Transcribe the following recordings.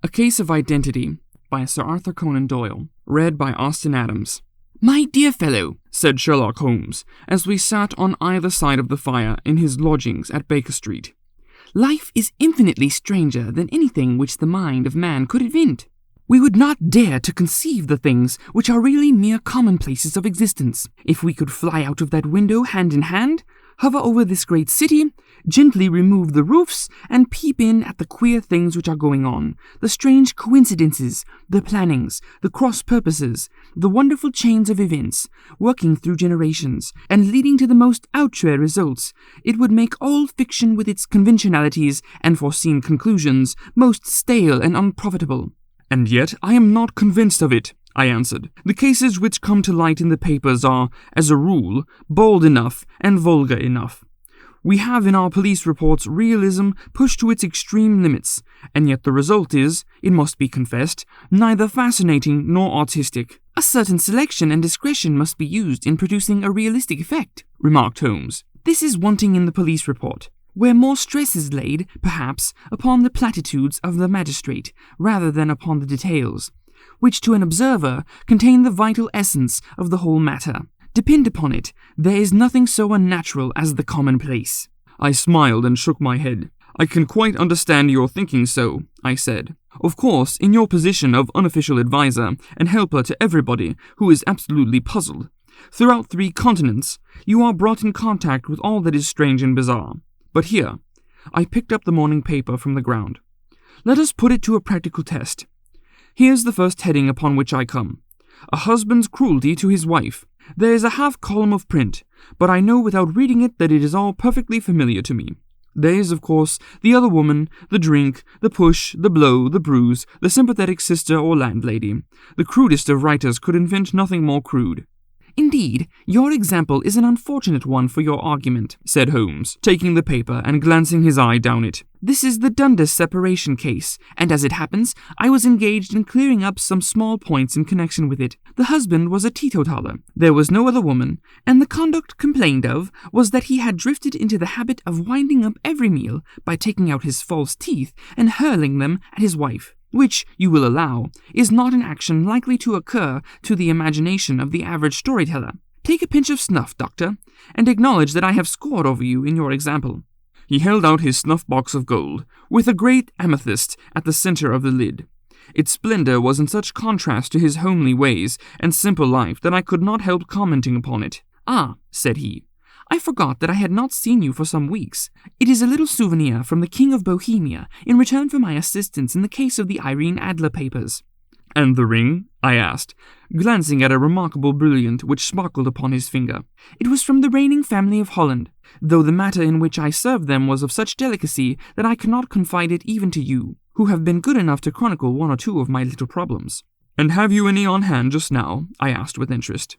A Case of Identity by Sir Arthur Conan Doyle, read by Austin Adams. "My dear fellow," said Sherlock Holmes, as we sat on either side of the fire in his lodgings at Baker Street, "life is infinitely stranger than anything which the mind of man could invent. We would not dare to conceive the things which are really mere commonplaces of existence, if we could fly out of that window hand in hand, hover over this great city, gently remove the roofs, and peep in at the queer things which are going on, the strange coincidences, the plannings, the cross-purposes, the wonderful chains of events, working through generations, and leading to the most outre results. It would make all fiction with its conventionalities and foreseen conclusions most stale and unprofitable." "And yet I am not convinced of it," I answered. "The cases which come to light in the papers are, as a rule, bald enough and vulgar enough. We have in our police reports realism pushed to its extreme limits, and yet the result is, it must be confessed, neither fascinating nor artistic." "A certain selection and discretion must be used in producing a realistic effect," remarked Holmes. "This is wanting in the police report, where more stress is laid, perhaps, upon the platitudes of the magistrate, rather than upon the details, which to an observer contain the vital essence of the whole matter. Depend upon it, there is nothing so unnatural as the commonplace." I smiled and shook my head. "I can quite understand your thinking so," I said. "Of course, in your position of unofficial advisor and helper to everybody who is absolutely puzzled, throughout 3 continents, you are brought in contact with all that is strange and bizarre. But here," I picked up the morning paper from the ground, "let us put it to a practical test. Here's the first heading upon which I come. A husband's cruelty to his wife. There is a half column of print, but I know without reading it that it is all perfectly familiar to me. There is, of course, the other woman, the drink, the push, the blow, the bruise, the sympathetic sister or landlady. The crudest of writers could invent nothing more crude." "Indeed, your example is an unfortunate one for your argument," said Holmes, taking the paper and glancing his eye down it. "This is the Dundas separation case, and as it happens, I was engaged in clearing up some small points in connection with it. The husband was a teetotaler, there was no other woman, and the conduct complained of was that he had drifted into the habit of winding up every meal by taking out his false teeth and hurling them at his wife, which, you will allow, is not an action likely to occur to the imagination of the average storyteller. Take a pinch of snuff, doctor, and acknowledge that I have scored over you in your example." He held out his snuff-box of gold, with a great amethyst at the center of the lid. Its splendor was in such contrast to his homely ways and simple life that I could not help commenting upon it. "Ah," said he, "I forgot that I had not seen you for some weeks. It is a little souvenir from the King of Bohemia in return for my assistance in the case of the Irene Adler papers." "And the ring?" I asked, glancing at a remarkable brilliant which sparkled upon his finger. "It was from the reigning family of Holland, though the matter in which I served them was of such delicacy that I cannot confide it even to you, who have been good enough to chronicle 1 or 2 of my little problems." "And have you any on hand just now?" I asked with interest.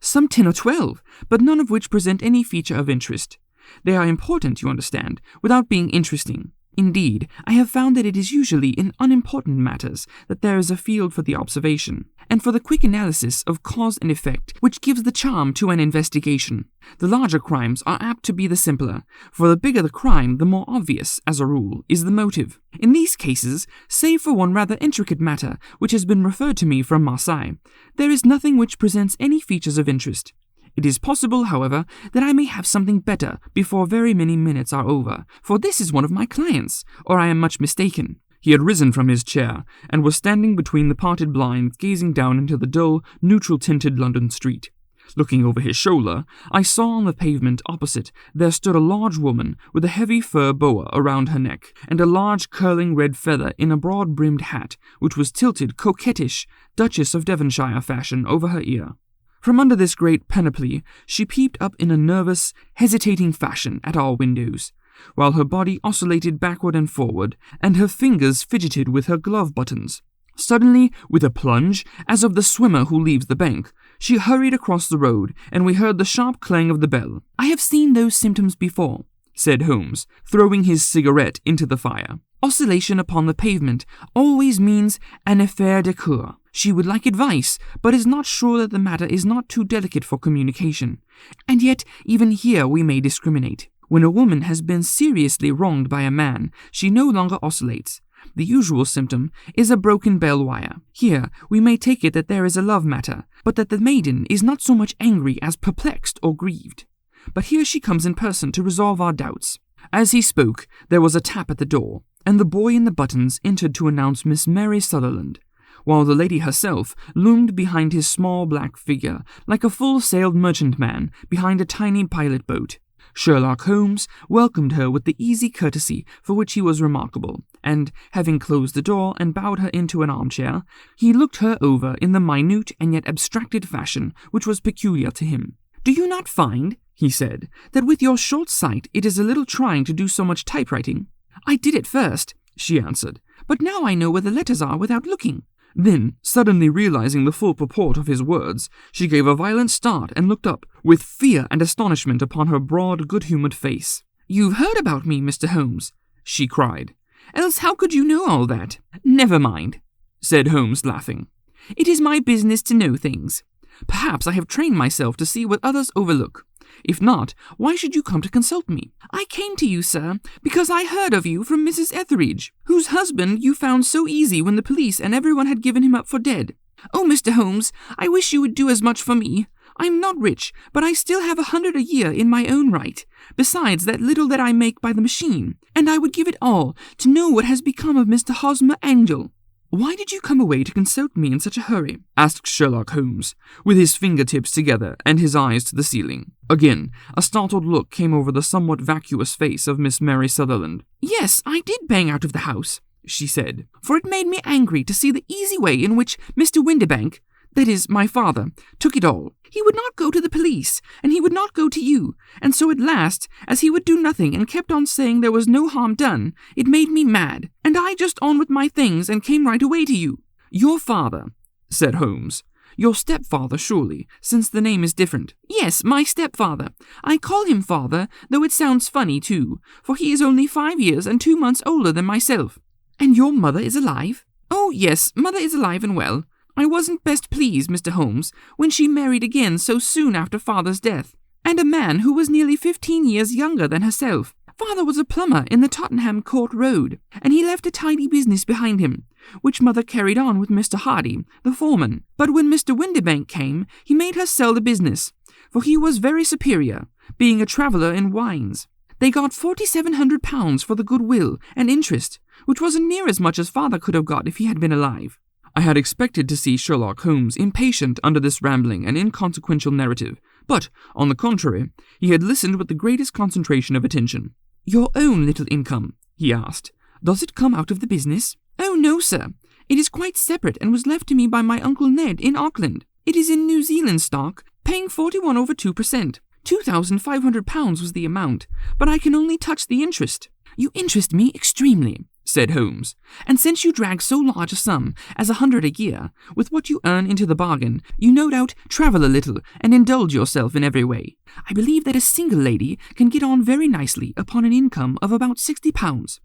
"Some 10 or 12, but none of which present any feature of interest. They are important, you understand, without being interesting. Indeed, I have found that it is usually in unimportant matters that there is a field for the observation, and for the quick analysis of cause and effect which gives the charm to an investigation. The larger crimes are apt to be the simpler, for the bigger the crime, the more obvious, as a rule, is the motive. In these cases, save for one rather intricate matter which has been referred to me from Marseille, there is nothing which presents any features of interest. It is possible, however, that I may have something better before very many minutes are over, for this is one of my clients, or I am much mistaken." He had risen from his chair, and was standing between the parted blinds gazing down into the dull, neutral-tinted London street. Looking over his shoulder, I saw on the pavement opposite there stood a large woman with a heavy fur boa around her neck, and a large curling red feather in a broad-brimmed hat, which was tilted coquettish, Duchess of Devonshire fashion, over her ear. From under this great panoply, she peeped up in a nervous, hesitating fashion at our windows, while her body oscillated backward and forward, and her fingers fidgeted with her glove buttons. Suddenly, with a plunge, as of the swimmer who leaves the bank, she hurried across the road, and we heard the sharp clang of the bell. "I have seen those symptoms before," said Holmes, throwing his cigarette into the fire. "Oscillation upon the pavement always means an affaire de coeur. She would like advice, but is not sure that the matter is not too delicate for communication. And yet, even here we may discriminate. When a woman has been seriously wronged by a man, she no longer oscillates. The usual symptom is a broken bell wire. Here, we may take it that there is a love matter, but that the maiden is not so much angry as perplexed or grieved. But here she comes in person to resolve our doubts." As he spoke, there was a tap at the door, and the boy in the buttons entered to announce Miss Mary Sutherland, while the lady herself loomed behind his small black figure like a full-sailed merchantman behind a tiny pilot boat. Sherlock Holmes welcomed her with the easy courtesy for which he was remarkable, and, having closed the door and bowed her into an armchair, he looked her over in the minute and yet abstracted fashion which was peculiar to him. "Do you not find," he said, "that with your short sight it is a little trying to do so much typewriting?" "I did at first," she answered, "but now I know where the letters are without looking." Then, suddenly realizing the full purport of his words, she gave a violent start and looked up, with fear and astonishment upon her broad, good-humored face. "You've heard about me, Mr. Holmes," she cried. "Else how could you know all that?" "Never mind," said Holmes, laughing. "It is my business to know things. Perhaps I have trained myself to see what others overlook. If not, why should you come to consult me?" "I came to you, sir, because I heard of you from Mrs. Etheridge, whose husband you found so easy when the police and everyone had given him up for dead. Oh, Mr. Holmes, I wish you would do as much for me. I'm not rich, but I still have 100 a year in my own right, besides that little that I make by the machine, and I would give it all to know what has become of Mr. Hosmer Angel." "Why did you come away to consult me in such a hurry?" asked Sherlock Holmes, with his fingertips together and his eyes to the ceiling. Again, a startled look came over the somewhat vacuous face of Miss Mary Sutherland. "Yes, I did bang out of the house," she said, "for it made me angry to see the easy way in which Mr. Windibank, that is, my father, took it all. He would not go to the police, and he would not go to you, and so at last, as he would do nothing and kept on saying there was no harm done, it made me mad, and I just on with my things and came right away to you." "Your father," said Holmes. "Your stepfather, surely, since the name is different." "Yes, my stepfather. I call him father, though it sounds funny, too, for he is only 5 years and 2 months older than myself." "And your mother is alive?" "Oh, yes, mother is alive and well. I wasn't best pleased, Mr. Holmes, when she married again so soon after father's death, and a man who was nearly 15 years younger than herself. Father was a plumber in the Tottenham Court Road, and he left a tidy business behind him, which mother carried on with Mr. Hardy, the foreman. But when Mr. Windibank came, he made her sell the business, for he was very superior, being a traveller in wines. They got £4,700 for the goodwill and interest, which wasn't near as much as father could have got if he had been alive." I had expected to see Sherlock Holmes impatient under this rambling and inconsequential narrative, but, on the contrary, he had listened with the greatest concentration of attention. "Your own little income," he asked, "does it come out of the business?" "Oh, no, sir. It is quite separate and was left to me by my Uncle Ned in Auckland. It is in New Zealand stock, paying 41/2%. £2,500 was the amount, but I can only touch the interest." "You interest me extremely," said Holmes, "and since you drag so large a sum as 100 a year, with what you earn into the bargain, you no doubt travel a little and indulge yourself in every way. I believe that a single lady can get on very nicely upon an income of about £60.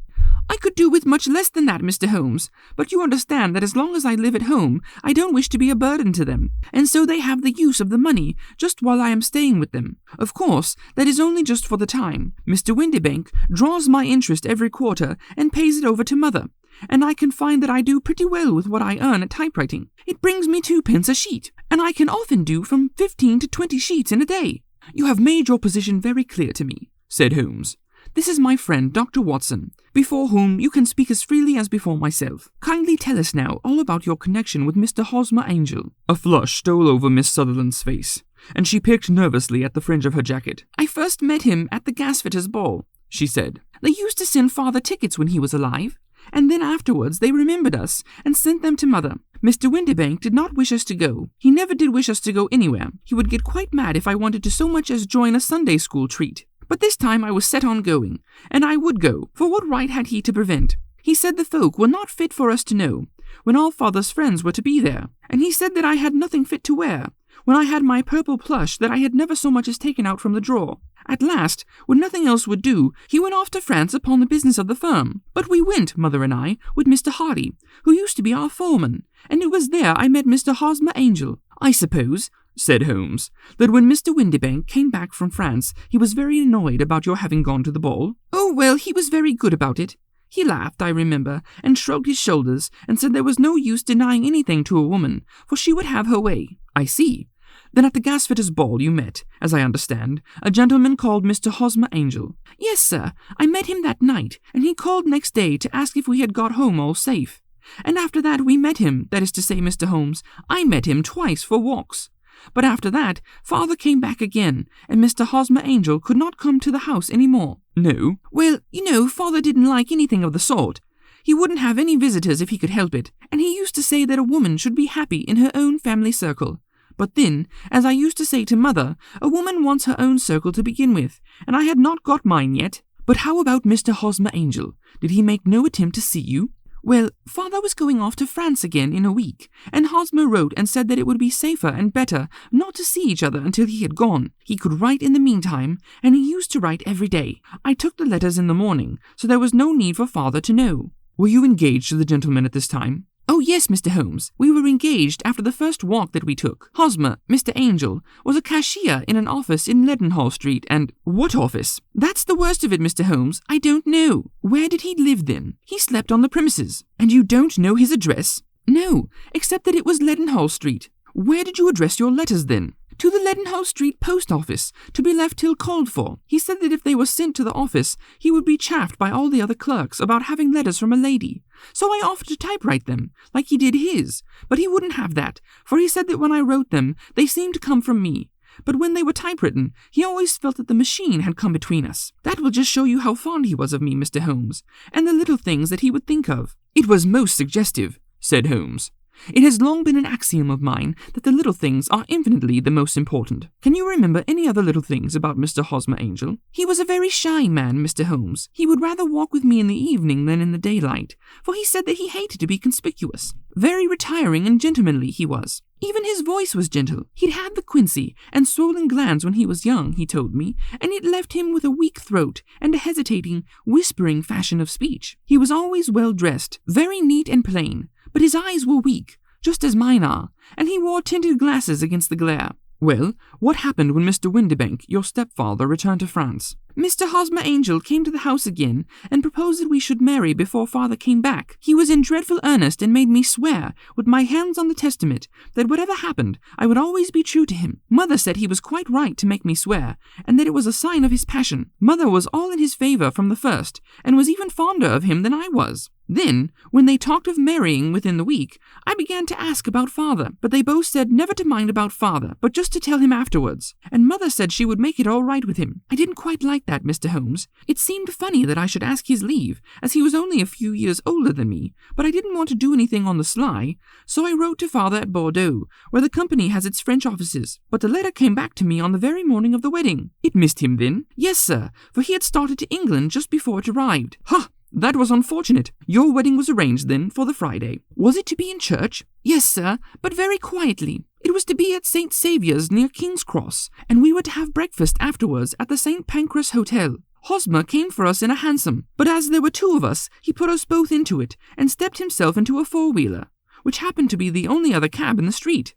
"I could do with much less than that, Mr. Holmes, but you understand that as long as I live at home, I don't wish to be a burden to them, and so they have the use of the money just while I am staying with them. Of course, that is only just for the time. Mr. Windibank draws my interest every quarter and pays it over to mother, and I can find that I do pretty well with what I earn at typewriting. It brings me 2 pence a sheet, and I can often do from 15 to 20 sheets in a day." "You have made your position very clear to me," said Holmes. "This is my friend, Dr. Watson, before whom you can speak as freely as before myself. Kindly tell us now all about your connection with Mr. Hosmer Angel." A flush stole over Miss Sutherland's face, and she picked nervously at the fringe of her jacket. "I first met him at the gasfitter's ball," she said. "They used to send father tickets when he was alive, and then afterwards they remembered us and sent them to mother. Mr. Windibank did not wish us to go. He never did wish us to go anywhere. He would get quite mad if I wanted to so much as join a Sunday school treat. But this time I was set on going, and I would go, for what right had he to prevent? He said the folk were not fit for us to know, when all father's friends were to be there, and he said that I had nothing fit to wear, when I had my purple plush that I had never so much as taken out from the drawer. At last, when nothing else would do, he went off to France upon the business of the firm. But we went, mother and I, with Mr. Hardy, who used to be our foreman, and it was there I met Mr. Hosmer Angel. I suppose," said Holmes, "that when Mr. Windibank came back from France, he was very annoyed about your having gone to the ball?" "Oh, well, he was very good about it. He laughed, I remember, and shrugged his shoulders, and said there was no use denying anything to a woman, for she would have her way. I see. Then at the gasfitters' ball you met, as I understand, a gentleman called Mr. Hosmer Angel. Yes, sir, I met him that night, and he called next day to ask if we had got home all safe. And after that we met him, that is to say, Mr. Holmes, I met him twice for walks. But after that, father came back again, and Mr. Hosmer Angel could not come to the house any more. No? Well, you know, father didn't like anything of the sort. He wouldn't have any visitors if he could help it, and he used to say that a woman should be happy in her own family circle. But then, as I used to say to mother, a woman wants her own circle to begin with, and I had not got mine yet. But how about Mr. Hosmer Angel? Did he make no attempt to see you? Well, father was going off to France again in a week, and Hosmer wrote and said that it would be safer and better not to see each other until he had gone. He could write in the meantime, and he used to write every day. I took the letters in the morning, so there was no need for father to know. Were you engaged to the gentleman at this time? Oh, yes, Mr. Holmes. We were engaged after the first walk that we took. Hosmer, Mr. Angel, was a cashier in an office in Leadenhall Street, and— What office? That's the worst of it, Mr. Holmes. I don't know. Where did he live then? He slept on the premises. And you don't know his address? No, except that it was Leadenhall Street. Where did you address your letters then? To the Leadenhall Street post office, to be left till called for. He said that if they were sent to the office, he would be chaffed by all the other clerks about having letters from a lady. So I offered to typewrite them, like he did his, but he wouldn't have that, for he said that when I wrote them, they seemed to come from me. But when they were typewritten, he always felt that the machine had come between us. That will just show you how fond he was of me, Mr. Holmes, and the little things that he would think of. It was most suggestive, said Holmes. It has long been an axiom of mine that the little things are infinitely the most important. Can you remember any other little things about Mr. Hosmer Angel? He was a very shy man, Mr. Holmes. He would rather walk with me in the evening than in the daylight, for he said that he hated to be conspicuous. Very retiring and gentlemanly he was. Even his voice was gentle. He'd had the quinsy and swollen glands when he was young, he told me, and it left him with a weak throat and a hesitating, whispering fashion of speech. He was always well dressed, very neat and plain, but his eyes were weak, just as mine are, and he wore tinted glasses against the glare. Well, what happened when Mr. Windibank, your stepfather, returned to France? Mr. Hosmer Angel came to the house again and proposed that we should marry before father came back. He was in dreadful earnest and made me swear, with my hands on the testament, that whatever happened, I would always be true to him. Mother said he was quite right to make me swear, and that it was a sign of his passion. Mother was all in his favor from the first, and was even fonder of him than I was. Then, when they talked of marrying within the week, I began to ask about father, but they both said never to mind about father, but just to tell him afterwards, and mother said she would make it all right with him. I didn't quite like that, Mr. Holmes. It seemed funny that I should ask his leave, as he was only a few years older than me, but I didn't want to do anything on the sly, so I wrote to father at Bordeaux, where the company has its French offices, but the letter came back to me on the very morning of the wedding. It missed him then? Yes, sir, for he had started to England just before it arrived. Ha! That was unfortunate. Your wedding was arranged, then, for the Friday. Was it to be in church? Yes, sir, but very quietly. It was to be at St. Saviour's near King's Cross, and we were to have breakfast afterwards at the St. Pancras Hotel. Hosmer came for us in a hansom, but as there were two of us, he put us both into it, and stepped himself into a four-wheeler, which happened to be the only other cab in the street.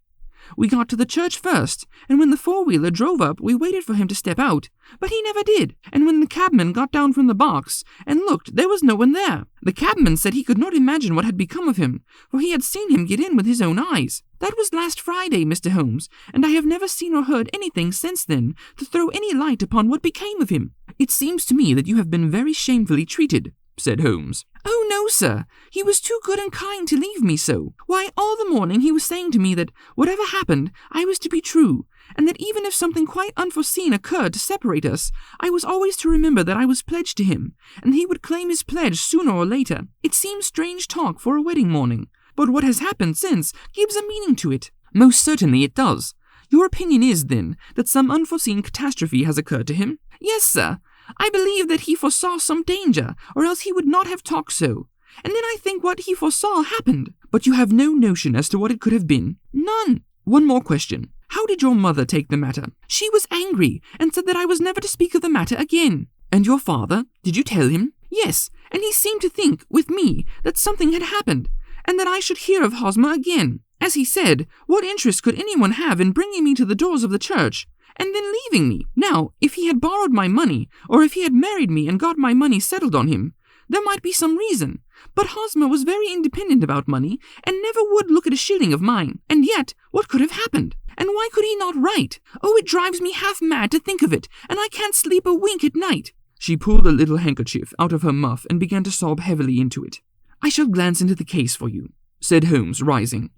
We got to the church first, and when the four-wheeler drove up, we waited for him to step out, but he never did, and when the cabman got down from the box and looked, there was no one there. The cabman said he could not imagine what had become of him, for he had seen him get in with his own eyes. That was last Friday, Mr. Holmes, and I have never seen or heard anything since then to throw any light upon what became of him. It seems to me that you have been very shamefully treated, said Holmes. Oh, no, sir. He was too good and kind to leave me so. Why, all the morning he was saying to me that, whatever happened, I was to be true, and that even if something quite unforeseen occurred to separate us, I was always to remember that I was pledged to him, and he would claim his pledge sooner or later. It seems strange talk for a wedding morning, but what has happened since gives a meaning to it. Most certainly it does. Your opinion is, then, that some unforeseen catastrophe has occurred to him? Yes, sir. I believe that he foresaw some danger, or else he would not have talked so. And then I think what he foresaw happened. But you have no notion as to what it could have been? None. One more question. How did your mother take the matter? She was angry, and said that I was never to speak of the matter again. And your father? Did you tell him? Yes, and he seemed to think, with me, that something had happened, and that I should hear of Hosmer again. As he said, what interest could anyone have in bringing me to the doors of the church, and then leaving me? Now, if he had borrowed my money, or if he had married me and got my money settled on him, There might be some reason, but Hosmer was very independent about money and never would look at a shilling of mine. And yet, what could have happened? And why could he not write? Oh, it drives me half mad to think of it, and I can't sleep a wink at night." She pulled a little handkerchief out of her muff and began to sob heavily into it. "I shall glance into the case for you," said Holmes, rising,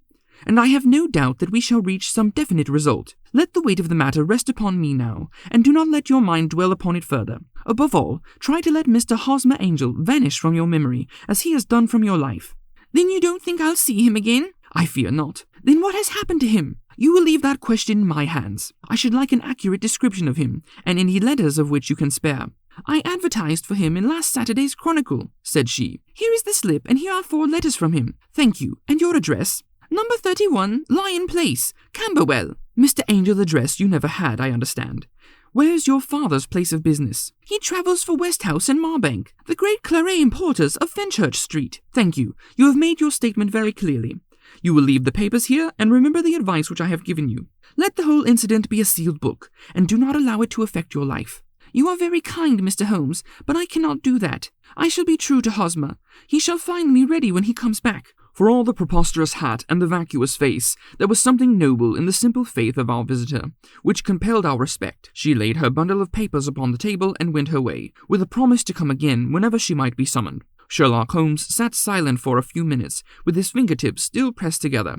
"and I have no doubt that we shall reach some definite result. Let the weight of the matter rest upon me now, and do not let your mind dwell upon it further. Above all, try to let Mr. Hosmer Angel vanish from your memory, as he has done from your life." "Then you don't think I'll see him again?" "I fear not." "Then what has happened to him?" "You will leave that question in my hands. I should like an accurate description of him, and any letters of which you can spare." "I advertised for him in last Saturday's Chronicle," said she. "Here is the slip, and here are 4 letters from him." "Thank you. And your address?" "Number 31, Lion Place, Camberwell." "Mr. Angel's address you never had, I understand. Where's your father's place of business?" "He travels for Westhouse and Marbank, the great claret importers of Fenchurch Street." "Thank you. You have made your statement very clearly. You will leave the papers here, and remember the advice which I have given you. Let the whole incident be a sealed book, and do not allow it to affect your life." "You are very kind, Mr. Holmes, but I cannot do that. I shall be true to Hosmer. He shall find me ready when he comes back." For all the preposterous hat and the vacuous face, there was something noble in the simple faith of our visitor, which compelled our respect. She laid her bundle of papers upon the table and went her way, with a promise to come again whenever she might be summoned. Sherlock Holmes sat silent for a few minutes, with his fingertips still pressed together,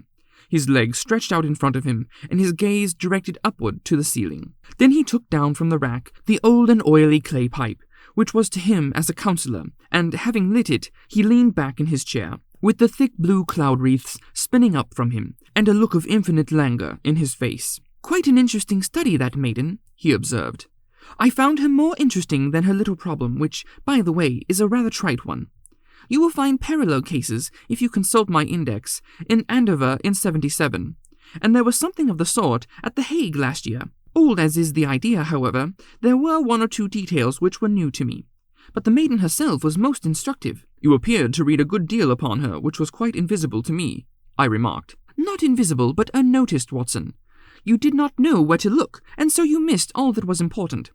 his legs stretched out in front of him, and his gaze directed upward to the ceiling. Then he took down from the rack the old and oily clay pipe, which was to him as a counselor, and, having lit it, he leaned back in his chair, with the thick blue cloud wreaths spinning up from him, and a look of infinite languor in his face. "Quite an interesting study, that maiden," he observed. "I found her more interesting than her little problem, which, by the way, is a rather trite one. You will find parallel cases, if you consult my index, in Andover in 77, and there was something of the sort at The Hague last year. Old as is the idea, however, there were 1 or 2 details which were new to me. But the maiden herself was most instructive." "You appeared to read a good deal upon her, which was quite invisible to me," I remarked. "Not invisible, but unnoticed, Watson. You did not know where to look, and so you missed all that was important.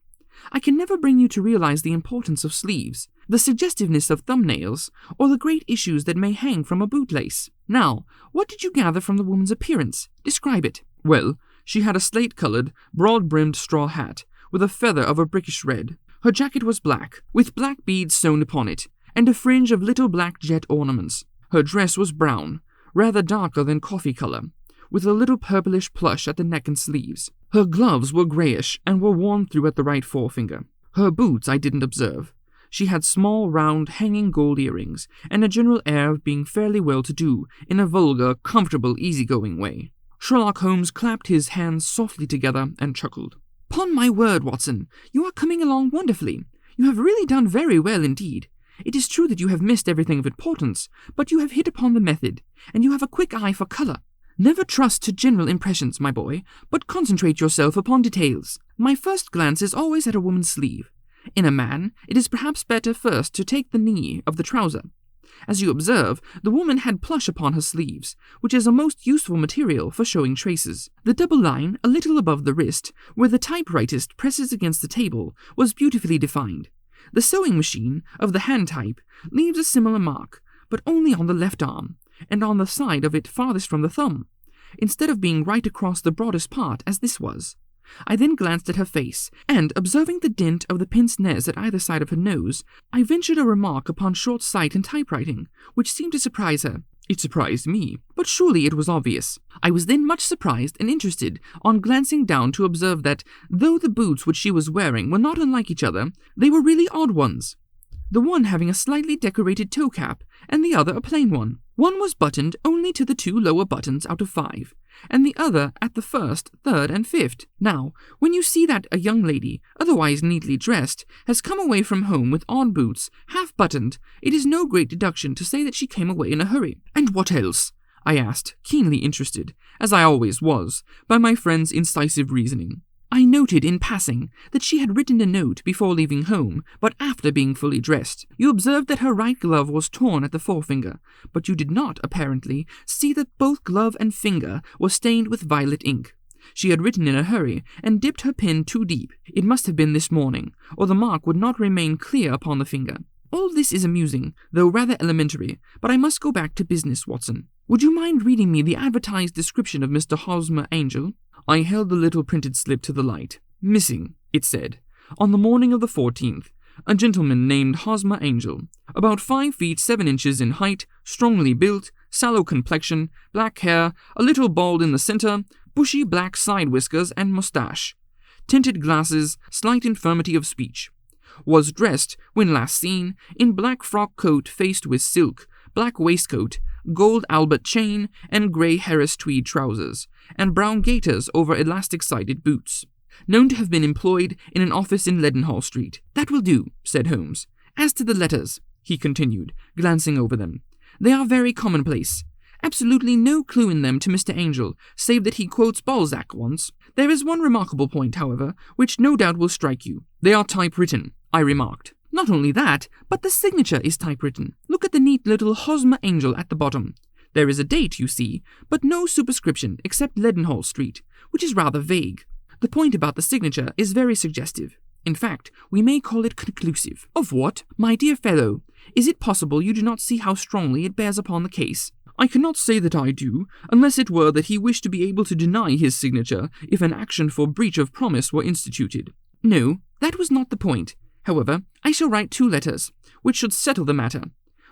I can never bring you to realize the importance of sleeves, the suggestiveness of thumbnails, or the great issues that may hang from a bootlace. Now, what did you gather from the woman's appearance? Describe it." "Well, she had a slate-colored, broad-brimmed straw hat, with a feather of a brickish red. Her jacket was black, with black beads sewn upon it, and a fringe of little black jet ornaments. Her dress was brown, rather darker than coffee color, with a little purplish plush at the neck and sleeves. Her gloves were grayish and were worn through at the right forefinger. Her boots I didn't observe. She had small, round, hanging gold earrings, and a general air of being fairly well-to-do, in a vulgar, comfortable, easy-going way." Sherlock Holmes clapped his hands softly together and chuckled. "'Pon my word, Watson, you are coming along wonderfully. You have really done very well indeed. It is true that you have missed everything of importance, but you have hit upon the method, and you have a quick eye for color. Never trust to general impressions, my boy, but concentrate yourself upon details. My first glance is always at a woman's sleeve. In a man, it is perhaps better first to take the knee of the trouser. As you observe, the woman had plush upon her sleeves, which is a most useful material for showing traces. The double line, a little above the wrist, where the typewritist presses against the table, was beautifully defined. The sewing machine, of the hand type, leaves a similar mark, but only on the left arm, and on the side of it farthest from the thumb, instead of being right across the broadest part, as this was. I then glanced at her face, and, observing the dint of the pince-nez at either side of her nose, I ventured a remark upon short sight and typewriting, which seemed to surprise her. It surprised me, but surely it was obvious. I was then much surprised and interested on glancing down to observe that, though the boots which she was wearing were not unlike each other, they were really odd ones, the one having a slightly decorated toe cap, and the other a plain one. One was buttoned only to the 2 lower buttons out of 5, and the other at the 1st, 3rd, and 5th. Now, when you see that a young lady, otherwise neatly dressed, has come away from home with odd boots, half-buttoned, it is no great deduction to say that she came away in a hurry." "And what else?" I asked, keenly interested, as I always was, by my friend's incisive reasoning. "I noted in passing that she had written a note before leaving home, but after being fully dressed. You observed that her right glove was torn at the forefinger, but you did not, apparently, see that both glove and finger were stained with violet ink. She had written in a hurry, and dipped her pen too deep. It must have been this morning, or the mark would not remain clear upon the finger. All this is amusing, though rather elementary, but I must go back to business, Watson. Would you mind reading me the advertised description of Mr. Hosmer Angel? I held the little printed slip to the light. Missing, it said, on the morning of the 14th, a gentleman named Hosmer Angel, about 5 feet 7 inches in height, strongly built, sallow complexion, black hair, a little bald in the center, bushy black side whiskers and mustache, tinted glasses, slight infirmity of speech. Was dressed, when last seen, in black frock coat faced with silk, black waistcoat, gold Albert chain, and grey Harris tweed trousers, and brown gaiters over elastic-sided boots. Known to have been employed in an office in Leadenhall Street. That will do, said Holmes. As to the letters, he continued, glancing over them, they are very commonplace. Absolutely no clue in them to Mr. Angel, save that he quotes Balzac once. There is one remarkable point, however, which no doubt will strike you. They are typewritten, I remarked. Not only that, but the signature is typewritten. Look at the neat little Hosmer Angel at the bottom. There is a date, you see, but no superscription except Leadenhall Street, which is rather vague. The point about the signature is very suggestive. In fact, we may call it conclusive. Of what? My dear fellow, is it possible you do not see how strongly it bears upon the case? I cannot say that I do, unless it were that he wished to be able to deny his signature if an action for breach of promise were instituted. No, that was not the point. However, I shall write 2 letters, which should settle the matter.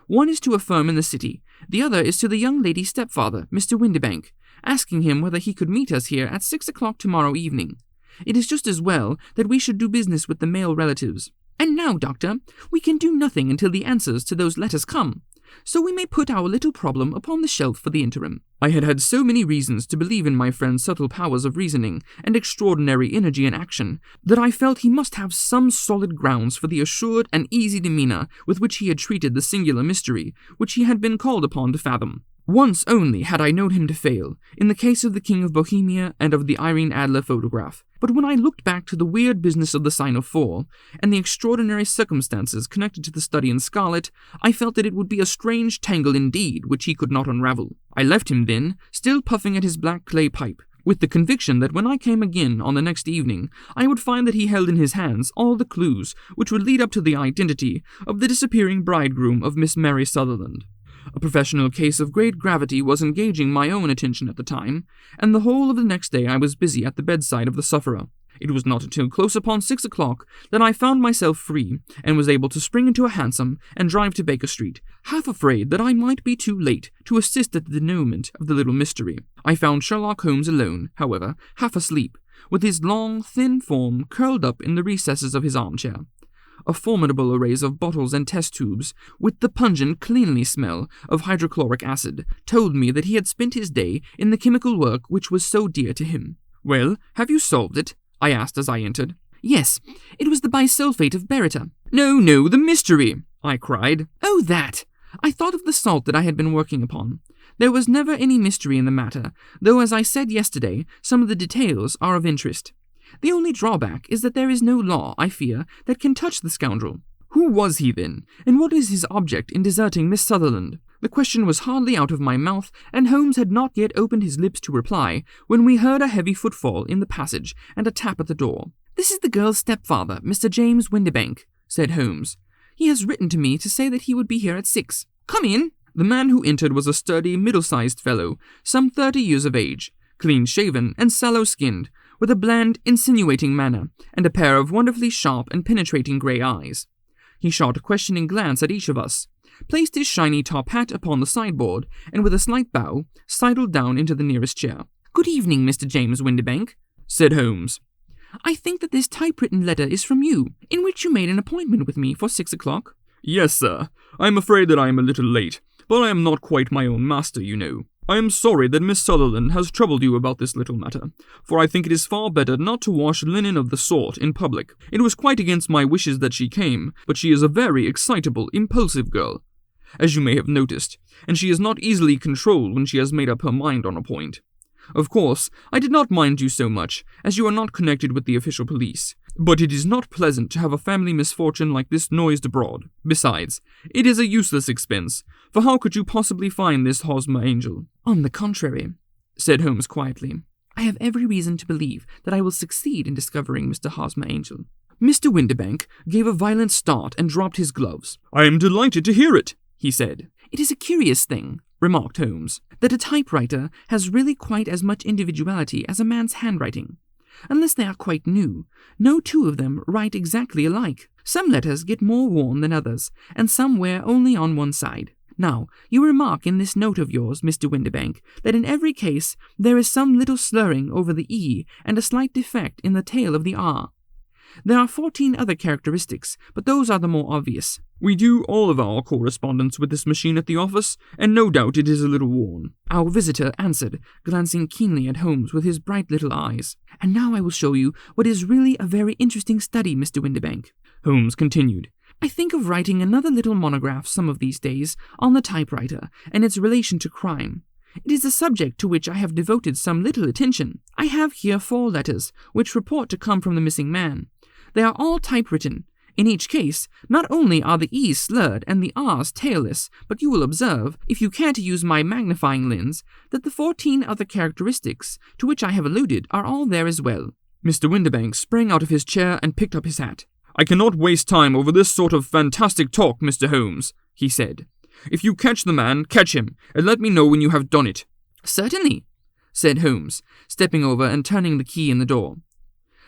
One is to a firm in the city, the other is to the young lady's stepfather, Mr. Windibank, asking him whether he could meet us here at 6 o'clock tomorrow evening. It is just as well that we should do business with the male relatives. And now, Doctor, we can do nothing until the answers to those letters come, so we may put our little problem upon the shelf for the interim. I had had so many reasons to believe in my friend's subtle powers of reasoning and extraordinary energy in action that I felt he must have some solid grounds for the assured and easy demeanor with which he had treated the singular mystery which he had been called upon to fathom. Once only had I known him to fail, in the case of the King of Bohemia and of the Irene Adler photograph. But when I looked back to the weird business of the sign of 4, and the extraordinary circumstances connected to the study in scarlet, I felt that it would be a strange tangle indeed which he could not unravel. I left him then, still puffing at his black clay pipe, with the conviction that when I came again on the next evening, I would find that he held in his hands all the clues which would lead up to the identity of the disappearing bridegroom of Miss Mary Sutherland. A professional case of great gravity was engaging my own attention at the time, and the whole of the next day I was busy at the bedside of the sufferer. It was not until close upon 6 o'clock that I found myself free, and was able to spring into a hansom and drive to Baker Street, half afraid that I might be too late to assist at the denouement of the little mystery. I found Sherlock Holmes alone, however, half asleep, with his long, thin form curled up in the recesses of his armchair. A formidable array of bottles and test tubes, with the pungent, cleanly smell of hydrochloric acid, told me that he had spent his day in the chemical work which was so dear to him. "Well, have you solved it?" I asked as I entered. "Yes, it was the bisulfate of baryta." No, the mystery!" I cried. "Oh, that! I thought of the salt that I had been working upon. There was never any mystery in the matter, though as I said yesterday, some of the details are of interest. The only drawback is that there is no law, I fear, that can touch the scoundrel. Who was he, then, and what is his object in deserting Miss Sutherland?" The question was hardly out of my mouth, and Holmes had not yet opened his lips to reply, when we heard a heavy footfall in the passage and a tap at the door. "This is the girl's stepfather, Mr. James Windibank," said Holmes. "He has written to me to say that he would be here at 6. Come in." The man who entered was a sturdy, middle-sized fellow, some 30 years of age, clean-shaven and sallow-skinned, with a bland, insinuating manner, and a pair of wonderfully sharp and penetrating grey eyes. He shot a questioning glance at each of us, placed his shiny top hat upon the sideboard, and with a slight bow, sidled down into the nearest chair. "Good evening, Mr. James Windibank," said Holmes. "I think that this typewritten letter is from you, in which you made an appointment with me for 6 o'clock. "Yes, sir. I am afraid that I am a little late, but I am not quite my own master, you know. I am sorry that Miss Sutherland has troubled you about this little matter, for I think it is far better not to wash linen of the sort in public. It was quite against my wishes that she came, but she is a very excitable, impulsive girl, as you may have noticed, and she is not easily controlled when she has made up her mind on a point. Of course, I did not mind you so much, as you are not connected with the official police, but it is not pleasant to have a family misfortune like this noised abroad. Besides, it is a useless expense, for how could you possibly find this Hosmer Angel?" "On the contrary," said Holmes quietly, "I have every reason to believe that I will succeed in discovering Mr. Hosmer Angel. Mr. Windibank gave a violent start and dropped his gloves. "I am delighted to hear it," he said. "It is a curious thing," remarked Holmes, "that a typewriter has really quite as much individuality as a man's handwriting. Unless they are quite new, no two of them write exactly alike. Some letters get more worn than others, and some wear only on one side. Now, you remark in this note of yours, Mr. Windibank, that in every case there is some little slurring over the E and a slight defect in the tail of the R. There are 14 other characteristics, but those are the more obvious." "We do all of our correspondence with this machine at the office, and no doubt it is a little worn," our visitor answered, glancing keenly at Holmes with his bright little eyes. "And now I will show you what is really a very interesting study, Mr. Windibank," Holmes continued. "I think of writing another little monograph some of these days on the typewriter and its relation to crime. It is a subject to which I have devoted some little attention. I have here 4 letters, which report to come from the missing man. They are all typewritten. In each case, not only are the E's slurred and the R's tailless, but you will observe, if you care to use my magnifying lens, that the 14 other characteristics to which I have alluded are all there as well." Mr. Windibank sprang out of his chair and picked up his hat. "I cannot waste time over this sort of fantastic talk, Mr. Holmes," he said. "If you catch the man, catch him, and let me know when you have done it." "Certainly," said Holmes, stepping over and turning the key in the door.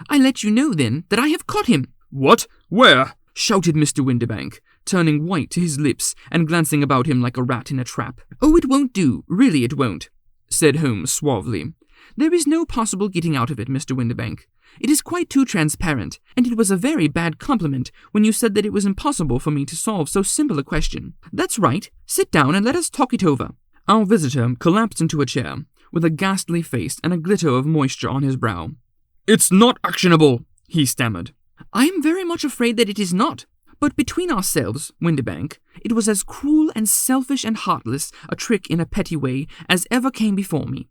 "I let you know, then, that I have caught him." "What? Where?" shouted Mr. Windibank, turning white to his lips and glancing about him like a rat in a trap. "Oh, it won't do, really it won't," said Holmes suavely. "There is no possible getting out of it, Mr. Windibank. It is quite too transparent, and it was a very bad compliment when you said that it was impossible for me to solve so simple a question. That's right. Sit down and let us talk it over." Our visitor collapsed into a chair, with a ghastly face and a glitter of moisture on his brow. "It's not actionable," he stammered. "I am very much afraid that it is not. But between ourselves, Windibank, it was as cruel and selfish and heartless a trick in a petty way as ever came before me.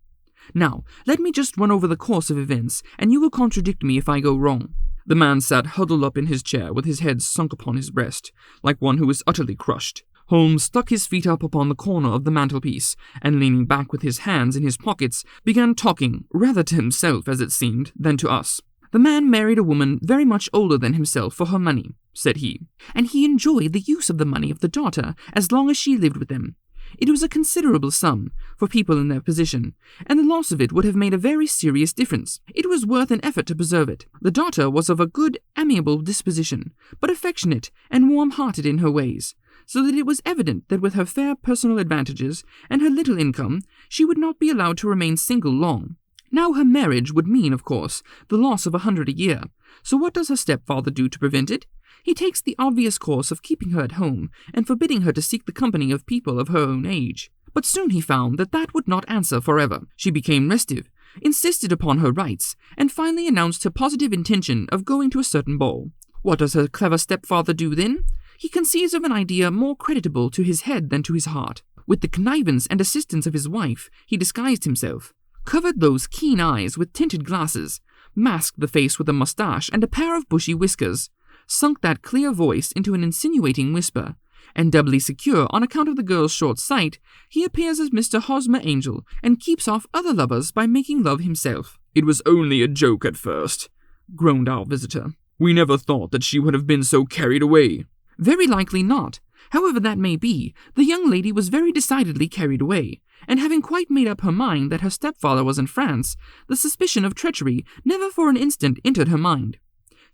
Now, let me just run over the course of events, and you will contradict me if I go wrong." The man sat huddled up in his chair with his head sunk upon his breast, like one who is utterly crushed. Holmes stuck his feet up upon the corner of the mantelpiece, and leaning back with his hands in his pockets, began talking, rather to himself, as it seemed, than to us. "The man married a woman very much older than himself for her money," said he, "and he enjoyed the use of the money of the daughter as long as she lived with them. It was a considerable sum for people in their position, and the loss of it would have made a very serious difference. It was worth an effort to preserve it. The daughter was of a good, amiable disposition, but affectionate and warm-hearted in her ways, so that it was evident that with her fair personal advantages and her little income, she would not be allowed to remain single long. Now her marriage would mean, of course, the loss of 100 a year, so what does her stepfather do to prevent it? He takes the obvious course of keeping her at home and forbidding her to seek the company of people of her own age. But soon he found that that would not answer forever. She became restive, insisted upon her rights, and finally announced her positive intention of going to a certain ball. What does her clever stepfather do then? He conceives of an idea more creditable to his head than to his heart. With the connivance and assistance of his wife, he disguised himself, covered those keen eyes with tinted glasses, masked the face with a mustache and a pair of bushy whiskers, sunk that clear voice into an insinuating whisper, and doubly secure on account of the girl's short sight, he appears as Mr. Hosmer Angel and keeps off other lovers by making love himself. "It was only a joke at first," groaned our visitor. "We never thought that she would have been so carried away." "Very likely not. However that may be, the young lady was very decidedly carried away, and having quite made up her mind that her stepfather was in France, the suspicion of treachery never for an instant entered her mind.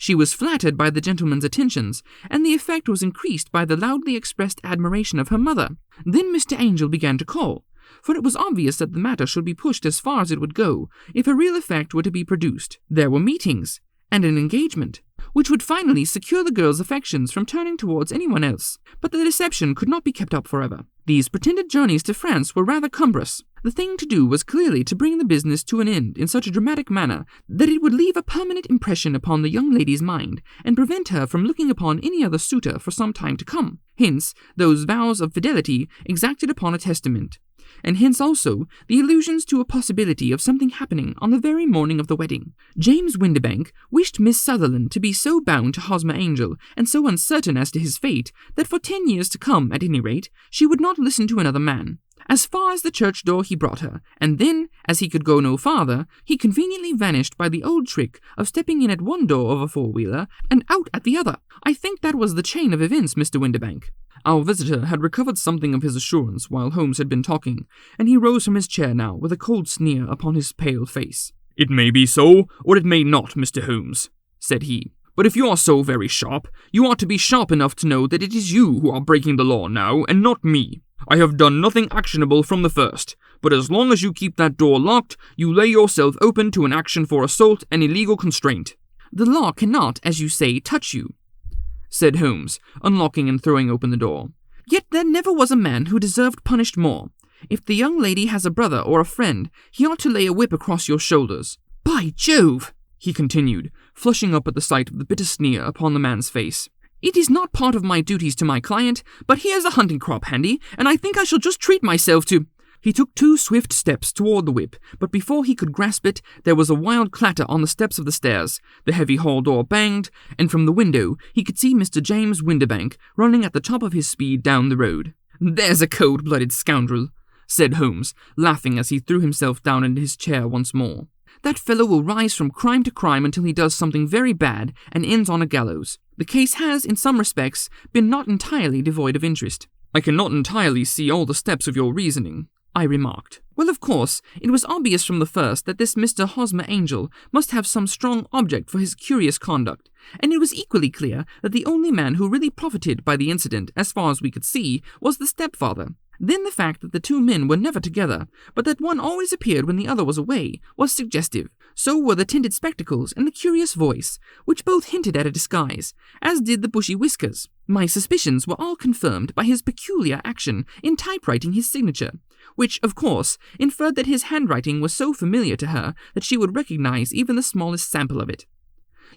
She was flattered by the gentleman's attentions, and the effect was increased by the loudly expressed admiration of her mother. Then Mr. Angel began to call, for it was obvious that the matter should be pushed as far as it would go if a real effect were to be produced. There were meetings, and an engagement, which would finally secure the girl's affections from turning towards anyone else. But the deception could not be kept up forever. These pretended journeys to France were rather cumbrous. The thing to do was clearly to bring the business to an end in such a dramatic manner that it would leave a permanent impression upon the young lady's mind and prevent her from looking upon any other suitor for some time to come. Hence, those vows of fidelity exacted upon a testament, and hence also the allusions to a possibility of something happening on the very morning of the wedding. James Windibank wished Miss Sutherland to be so bound to Hosmer Angel and so uncertain as to his fate that for 10 years to come, at any rate, she would not listen to another man. As far as the church door he brought her, and then, as he could go no farther, he conveniently vanished by the old trick of stepping in at one door of a four-wheeler and out at the other. I think that was the chain of events, Mr. Windibank." Our visitor had recovered something of his assurance while Holmes had been talking, and he rose from his chair now with a cold sneer upon his pale face. "It may be so, or it may not, Mr. Holmes," said he. "But if you are so very sharp, you ought to be sharp enough to know that it is you who are breaking the law now, and not me. I have done nothing actionable from the first, but as long as you keep that door locked, you lay yourself open to an action for assault and illegal constraint." "The law cannot, as you say, touch you," said Holmes, unlocking and throwing open the door. "Yet there never was a man who deserved punished more. If the young lady has a brother or a friend, he ought to lay a whip across your shoulders. By Jove!" he continued, flushing up at the sight of the bitter sneer upon the man's face. "It is not part of my duties to my client, but here's a hunting crop handy, and I think I shall just treat myself to—" He took 2 swift steps toward the whip, but before he could grasp it, there was a wild clatter on the steps of the stairs, the heavy hall door banged, and from the window he could see Mr. James Windibank running at the top of his speed down the road. "There's a cold-blooded scoundrel," said Holmes, laughing as he threw himself down into his chair once more. "That fellow will rise from crime to crime until he does something very bad and ends on a gallows. The case has, in some respects, been not entirely devoid of interest." "I cannot entirely see all the steps of your reasoning," I remarked. "Well, of course, it was obvious from the first that this Mr. Hosmer Angel must have some strong object for his curious conduct, and it was equally clear that the only man who really profited by the incident, as far as we could see, was the stepfather. Then the fact that the 2 men were never together, but that one always appeared when the other was away, was suggestive. So were the tinted spectacles and the curious voice, which both hinted at a disguise, as did the bushy whiskers. My suspicions were all confirmed by his peculiar action in typewriting his signature, which, of course, inferred that his handwriting was so familiar to her that she would recognize even the smallest sample of it.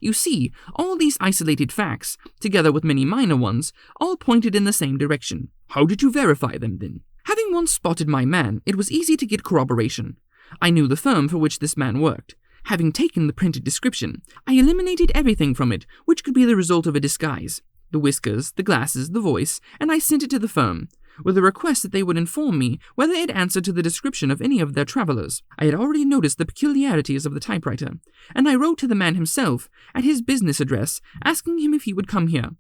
You see, all these isolated facts, together with many minor ones, all pointed in the same direction." "How did you verify them, then?" "Having once spotted my man, it was easy to get corroboration. I knew the firm for which this man worked. Having taken the printed description, I eliminated everything from it which could be the result of a disguise. The whiskers, the glasses, the voice, and I sent it to the firm, with a request that they would inform me whether it answered to the description of any of their travelers. I had already noticed the peculiarities of the typewriter, and I wrote to the man himself, at his business address, asking him if he would come here.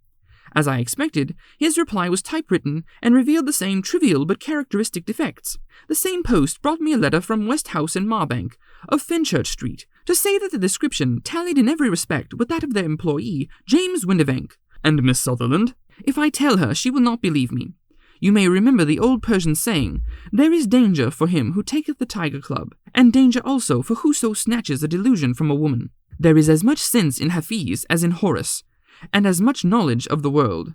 As I expected, his reply was typewritten and revealed the same trivial but characteristic defects. The same post brought me a letter from West House and Marbank, of Fenchurch Street, to say that the description tallied in every respect with that of their employee, James Windibank." "And Miss Sutherland?" "If I tell her, she will not believe me. You may remember the old Persian saying, 'There is danger for him who taketh the tiger club, and danger also for whoso snatches a delusion from a woman.' There is as much sense in Hafiz as in Horace, and as much knowledge of the world.